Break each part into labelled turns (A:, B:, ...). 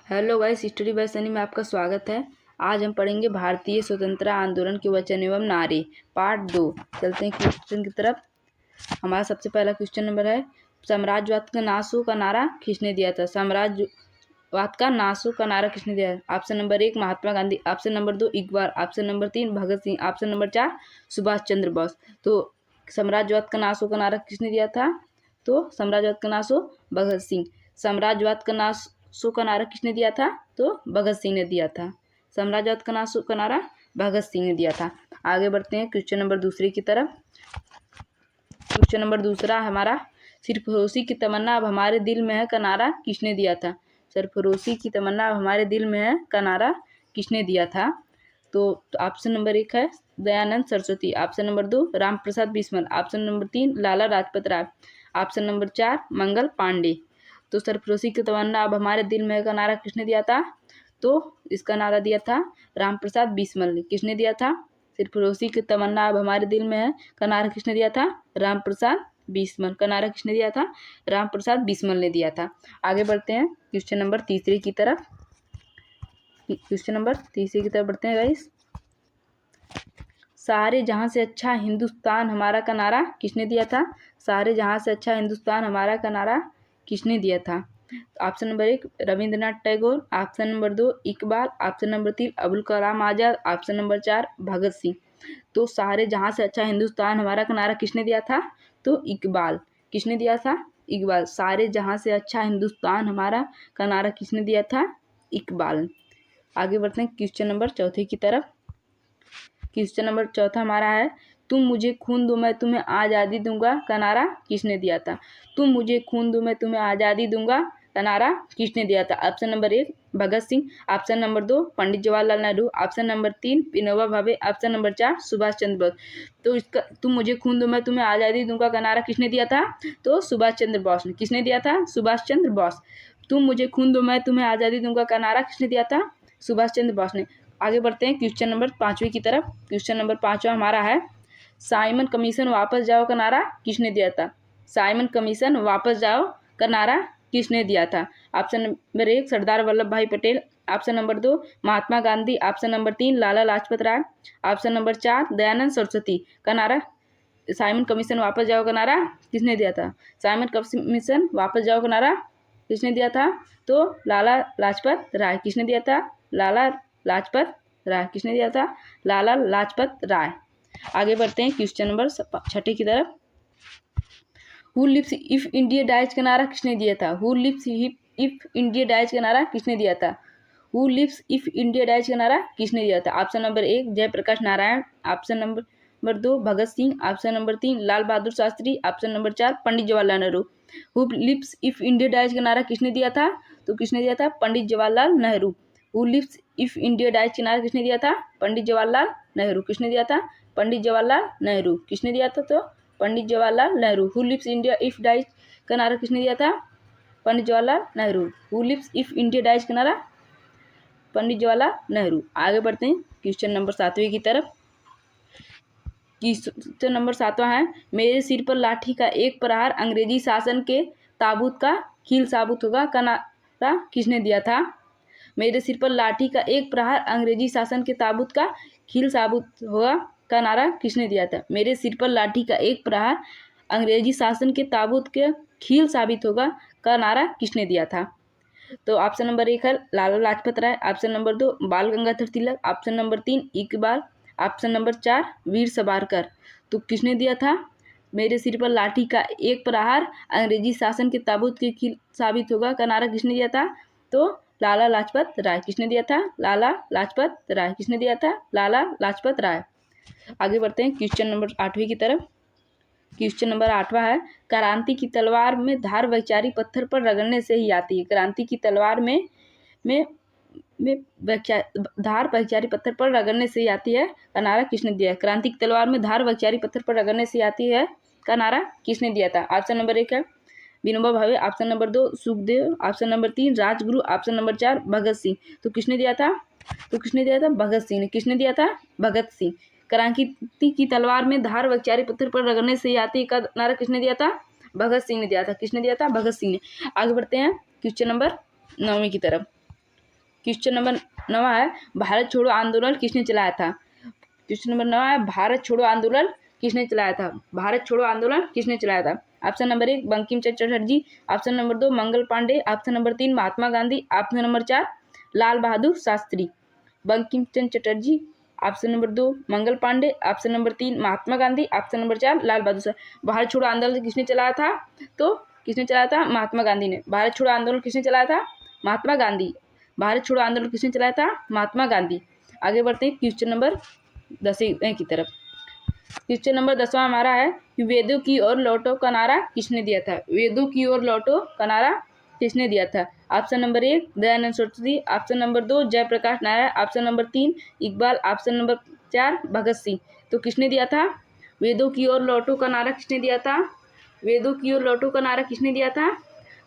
A: Hello guys, history by Sunny में आपका स्वागत है। आज हम पढ़ेंगे भारतीय स्वतंत्रता आंदोलन के वचन एवं नारे पार्ट 2। चलते हैं क्वेश्चन की तरफ। हमारा सबसे पहला क्वेश्चन नंबर है, साम्राज्यवाद का नासू का नारा किसने दिया था? साम्राज्यवाद का नासू का नारा किसने दिया है? Option number 1 Mahatma Gandhi, option number 2 Iqbal, option number 3 Bhagat Singh, option number 4 Subhash Chandra Bose. तो साम्राज्यवाद का नासू का नारा किसने दिया था? तो साम्राज्यवाद का नासू भगत सिंह। साम्राज्यवाद का नासू का नारा किसने दिया था? तो भगत सिंह ने दिया था। साम्राज्यवाद का नासू का नारा भगत सिंह ने दिया था। आगे बढ़ते हैं क्वेश्चन नंबर दूसरे की तरफ। क्वेश्चन नंबर दूसरा हमारा, सरफरोशी की तमन्ना अब हमारे दिल में है का नारा किसने दिया था? सरफरोशी की तमन्ना अब हमारे दिल में है का नारा किसने दिया था? तो ऑप्शन नंबर 1 है Dayanand Saraswati, option number 2 Ramprasad Bismil, option number 3 लाला लाजपत राय, ऑप्शन नंबर 4 मंगल पांडे। तो सरफरोशी की तमन्ना अब हमारे दिल में है का नारा किसने दिया था? तो इसका नारा दिया था रामप्रसाद बिस्मिल ने। किसने दिया था? सरफरोशी की तमन्ना अब हमारे दिल में है का नारा किसने दिया था? रामप्रसाद बिस्मिल का नारा किसने दिया था? रामप्रसाद बिस्मिल ने दिया था। आगे बढ़ते हैं क्वेश्चन नंबर तीसरे की तरफ। क्वेश्चन नंबर तीसरे की तरफ बढ़ते हैं गाइस। सारे जहां से अच्छा हिंदुस्तान हमारा का नारा किसने दिया था? सारे जहां से अच्छा हिंदुस्तान हमारा का नारा किसने दिया था? Option number 1 Rabindranath Tagore, option number 2 Iqbal, option number 3 Abul Kalam Azad, option number 4 Bhagat Singh. तो सारे जहां से अच्छा हिंदुस्तान हमारा का नारा किसने दिया था? तो इकबाल। किसने दिया था? इकबाल। सारे जहां से अच्छा हिंदुस्तान हमारा का नारा किसने दिया था? इकबाल। आगे बढ़ते हैं क्वेश्चन नंबर चौथे की तरफ। क्वेश्चन नंबर चौथा हमारा है, तुम मुझे खून दो मैं तुम्हें आज़ादी दूंगा का नारा किसने दिया था? तुम मुझे खून दो मैं तुम्हें आज़ादी दूंगा का नारा किसने दिया था? ऑप्शन नंबर 1 भगत सिंह, ऑप्शन नंबर 2 पंडित Jawaharlal Nehru, option number 3 Vinoba Bhave, option number 4 Subhash Chandra Bose. तो इसका तुम मुझे खून दो मैं तुम्हें आज़ादी दूंगा का नारा किसने दिया था? तो सुभाष चंद्र बोस ने। किसने दिया था? सुभाष चंद्र बोस। तुम मुझे खून दो मैं तुम्हें आज़ादी दूंगा का नारा किसने दिया था? सुभाष चंद्र बोस ने। आगे बढ़ते हैं क्वेश्चन नंबर 5वीं की तरफ। क्वेश्चन नंबर 5वां हमारा है, साइमन कमीशन वापस जाओ का नारा किसने दिया था? साइमन कमीशन वापस जाओ का नारा किसने दिया था? ऑप्शन नंबर 1 सरदार वल्लभ भाई पटेल, ऑप्शन नंबर 2 महात्मा गांधी, ऑप्शन नंबर 3 लाला लाजपत राय, ऑप्शन नंबर 4 दयानंद सरस्वती का नारा। साइमन कमीशन वापस जाओ का नारा किसने दिया था? साइमन कमीशन वापस जाओ का नारा किसने दिया था? तो लाला लाजपत राय। किसने दिया था? लाला लाजपत राय। किसने दिया था? लाला लाजपत राय। आगे बढ़ते हैं क्वेश्चन नंबर 6 की तरफ। Who lives if India dies का नारा किसने दिया था? Who lives if India dies का नारा किसने दिया था? Who lives if India dies का नारा किसने दिया था? Option number 1 Jayaprakash Narayan, option number 2 Bhagat Singh, option number 3 Lal Bahadur Shastri, option number 4 Pandit Jawaharlal Nehru. Who lives if India dies का नारा किसने दिया था? तो किसने दिया था? Pandit Jawaharlal Nehru. Who lives if India dies का नारा किसने दिया था? पंडित जवाहरलाल नेहरू। किसने दिया था? पंडित जवाहरलाल नेहरू। किसने दिया था? तो Pandit Jawaharlal Nehru. Who lives India if dies का नारा किसने दिया था? Pandit Jawaharlal Nehru. Who lives if India dies का नारा पंडित जवाहरलाल नेहरू। आगे बढ़ते हैं क्वेश्चन नंबर 7वें की तरफ। क्वेश्चन नंबर 7वां है, मेरे सिर पर लाठी का एक प्रहार अंग्रेजी शासन के ताबूत का खील साबित होगा का नारा किसने दिया था? मेरे सिर पर लाठी का एक प्रहार अंग्रेजी शासन के ताबूत का खील साबित होगा का नारा किसने दिया था? मेरे सिर पर लाठी का एक प्रहार अंग्रेजी शासन के ताबूत के खील साबित होगा का नारा किसने दिया था? तो ऑप्शन नंबर 1 है Lala Lajpat Rai, option number 2 Bal Gangadhar Tilak, option number 3 Iqbal, option number 4 Veer Savarkar. तो किसने दिया था? मेरे सिर पर लाठी का एक प्रहार अंग्रेजी शासन के ताबूत के खिल साबित होगा का नारा किसने दिया था? तो लाला लाजपत राय। किसने दिया था? लाला लाजपत राय। किसने दिया था? लाला लाजपत राय। आगे बढ़ते हैं क्वेश्चन नंबर 8वीं की तरफ। क्वेश्चन नंबर 8वां है, क्रांति की तलवार में धार वैचारिक पत्थर पर रगड़ने से ही आती है। क्रांति की तलवार में धार वैचारिक पत्थर पर रगड़ने से ही आती है का नारा किसने दिया है? क्रांति की तलवार में धार वैचारिक पत्थर पर रगड़ने से आती है का नारा किसने दिया था? ऑप्शन नंबर 1 है Vinoba Bhave, option number 2 Sukhdev, option number 3 Rajguru, option number 4 Bhagat Singh. तो किसने दिया था? तो किसने दिया था? भगत सिंह ने। किसने दिया था? भगत सिंह। क्रांति की तलवार में धार वैचारिक पत्थर पर रगड़ने से आती का नारा किसने दिया था? भगत सिंह ने दिया था। किसने दिया था? भगत सिंह ने। आगे बढ़ते हैं क्वेश्चन नंबर 9वीं की तरफ। क्वेश्चन नंबर 9 है भारत छोड़ो आंदोलन किसने चलाया था। क्वेश्चन नंबर 9 है भारत छोड़ो आंदोलन किसने चलाया था। भारत छोड़ो आंदोलन किसने चलाया था। Option number 1 Bankim Chandra Chatterjee, option number 2 Mangal Pandey, option number 3 महात्मा गांधी, ऑप्शन नंबर 4 लाल Bahadur Shastri. Bankim Chandra Chatterjee, option number 2 Mangal Pandey, option number 3 महात्मा गांधी, ऑप्शन नंबर 4 लाल बहादुर शास्त्री। भारत छोड़ो आंदोलन किसने चलाया था, तो किसने चलाया था, महात्मा गांधी ने। भारत छोड़ो आंदोलन किसने चलाया था, महात्मा गांधी। भारत छोड़ो आंदोलन किसने चलाया था, महात्मा गांधी। आगे बढ़ते हैं क्वेश्चन नंबर 10 की तरफ। क्वेश्चन नंबर 10वां हमारा है कि वेदों की ओर लौटो का नारा किसने दिया था। वेदों की ओर लौटो का नारा किसने दिया था। Option number 1 Dayanand Saraswati, option number 2 Jayaprakash Narayan, option number 3 Iqbal, option number 4 Bhagat Singh. तो किसने दिया था, वेदों की ओर लौटो का नारा किसने दिया था। वेदों की ओर लौटो का नारा किसने दिया था,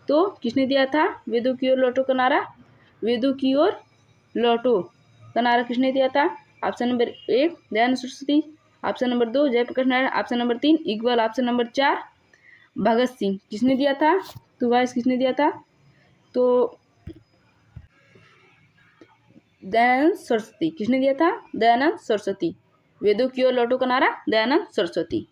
A: तो किसने दिया था वेदों की ओर लौटो का नारा। वेदों की ओर लौटो का नारा किसने दिया था। Option number 1 Dayanand Saraswati, option number 2 Jayaprakash Narayan, option number 3 Iqbal, option number 4 Bhagat Singh. किसने दिया था, तो गाइस किसने दिया था, तो दयानंद सरस्वती। किसने दिया था, दयानंद सरस्वती। वेदों की ओर लौटो का नारा दयानंद सरस्वती।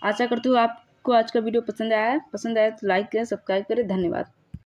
A: आशा करती हूँ आपको आज का वीडियो पसंद आया है। पसंद आया तो लाइक करें, सब्सक्राइब करें। धन्यवाद।